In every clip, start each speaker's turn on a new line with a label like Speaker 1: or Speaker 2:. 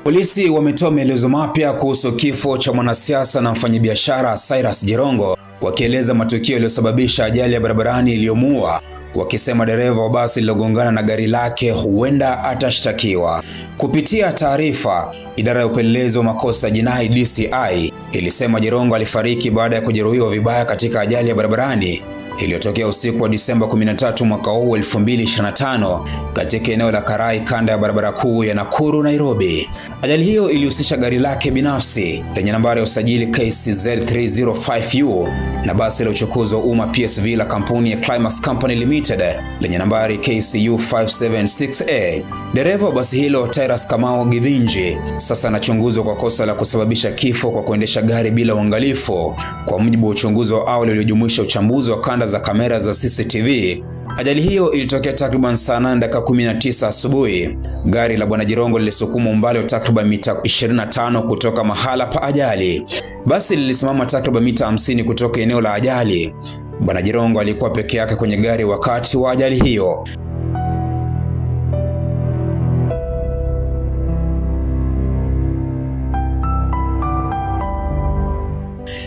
Speaker 1: Polisi wametoa maelezo mapya kuhusu kifo cha mwanasiasa na mfanyabiashara Cyrus Jirongo, wakieleza matukio yaliyosababisha ajali ya barabarani iliyomuua, wakisema dereva wa basi lililogongana na gari lake huenda atashtakiwa. Kupitia taarifa, idara ya upelelezi wa makosa ya jinai DCI ilisema Jirongo alifariki baada ya kujeruhiwa vibaya katika ajali ya barabarani iliyotokea usiku wa Disemba 13 mwaka huu 2025 katika eneo la Karai, kanda ya barabara kuu ya Nakuru Nairobi. Ajali hiyo ilihusisha gari lake binafsi lenye nambari ya usajili KCZ 305U na basi la uchukuzi wa umma PSV la kampuni ya Climax Company Limited lenye nambari KCU 576A. Dereva wa basi hilo, Tyrus Kamau Githinji, sasa anachunguzwa kwa kosa la kusababisha kifo kwa kuendesha gari bila uangalifu, kwa mujibu wa uchunguzi wa awali uliojumuisha uchambuzi wa kanda za kamera za CCTV. Ajali hiyo ilitokea takriban saa 8:19 asubuhi. Gari la bwana Jirongo lilisukuma umbali wa takriban mita 25 kutoka mahala pa ajali. Basi lilisimama takriban mita 50 kutoka eneo la ajali. Bwana Jirongo alikuwa peke yake kwenye gari wakati wa ajali hiyo.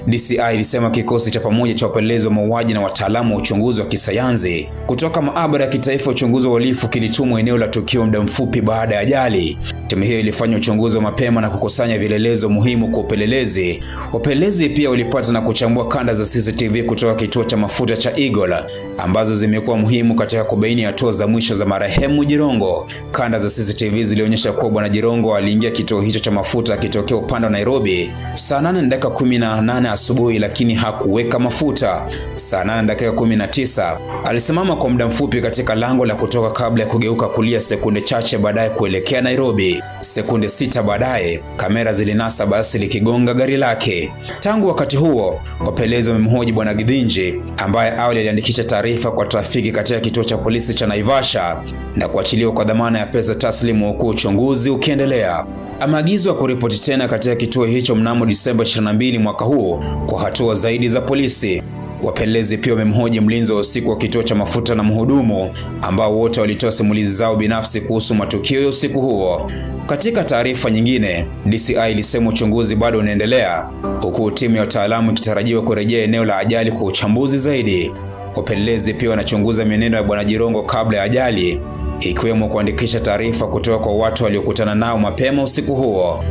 Speaker 1: DCI ilisema kikosi cha pamoja cha upelelezi wa mauaji na wataalamu wa uchunguzi wa kisayansi kutoka maabara ya kitaifa ya uchunguzi wa uhalifu kilitumwa eneo la tukio muda mfupi baada ya ajali. Timu hiyo ilifanya uchunguzi wa mapema na kukusanya vielelezo muhimu kwa upelelezi. Wapelelezi pia walipata na kuchambua kanda za CCTV kutoka kituo cha mafuta cha Eagle ambazo zimekuwa muhimu katika kubaini hatua za mwisho za marehemu Jirongo. Kanda za CCTV zilionyesha kuwa bwana Jirongo aliingia kituo hicho cha mafuta akitokea upande wa Nairobi saa 8:18 asubuhi, lakini hakuweka mafuta. Saa 8:19 alisimama kwa muda mfupi katika lango la kutoka kabla ya kugeuka kulia sekunde chache baadaye kuelekea Nairobi. Sekunde 6 baadaye, kamera zilinasa basi likigonga gari lake. Tangu wakati huo, wapelelezi wamemhoji bwana Githinji ambaye awali aliandikisha taarifa kwa trafiki katika kituo cha polisi cha Naivasha na kuachiliwa kwa dhamana ya pesa taslimu, huku uchunguzi ukiendelea. Ameagizwa kuripoti tena katika kituo hicho mnamo Disemba 22 mwaka huu kwa hatua zaidi za polisi. Wapelelezi pia wamemhoji mlinzi wa usiku wa kituo cha mafuta na mhudumu ambao wote walitoa simulizi zao binafsi kuhusu matukio ya usiku huo. Katika taarifa nyingine, DCI ilisema uchunguzi bado unaendelea, huku timu ya wataalamu ikitarajiwa kurejea eneo la ajali kwa uchambuzi zaidi. Wapelelezi pia wanachunguza mienendo ya bwana Jirongo kabla ya ajali, ikiwemo kuandikisha taarifa kutoka kwa watu waliokutana nao mapema usiku huo.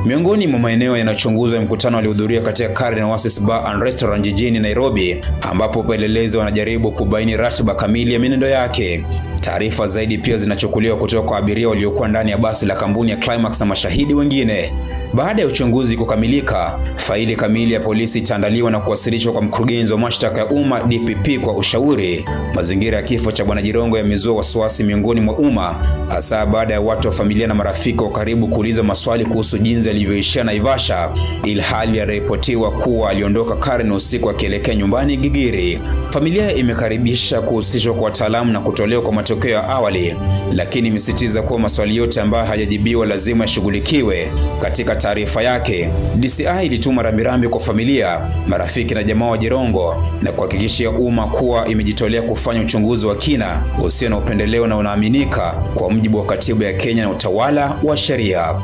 Speaker 1: Miongoni mwa maeneo yanayochunguzwa ya mkutano alihudhuria katika Karen Oasis Bar and Restaurant jijini Nairobi, ambapo wapelelezi wanajaribu kubaini ratiba kamili ya mienendo yake. Taarifa zaidi pia zinachukuliwa kutoka kwa abiria waliokuwa ndani ya basi la kampuni ya Climax na mashahidi wengine. Baada ya uchunguzi kukamilika, faili kamili ya polisi itaandaliwa na kuwasilishwa kwa mkurugenzi wa mashtaka ya umma DPP kwa ushauri. Mazingira ya kifo cha bwana Jirongo yamezua wasiwasi miongoni mwa umma, hasa baada ya watu wa familia na marafiki wa karibu kuuliza maswali kuhusu jinsi alivyoishia Naivasha, ilhali yaripotiwa kuwa aliondoka Karen usiku akielekea nyumbani Gigiri. Familia imekaribisha kuhusishwa kwa wataalamu na kutolewa kwa matokeo ya awali, lakini imesisitiza kuwa maswali yote ambayo hayajibiwa lazima yashughulikiwe. Katika taarifa yake, DCI ilituma rambirambi kwa familia, marafiki na jamaa wa Jirongo na kuhakikishia umma kuwa imejitolea kufanya uchunguzi wa kina usio na upendeleo na unaaminika kwa mujibu wa katiba ya Kenya na utawala wa sheria.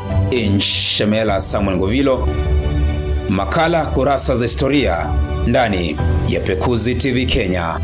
Speaker 1: Shemela Samuel Ngovilo, makala kurasa za historia ndani ya Pekuzi TV Kenya.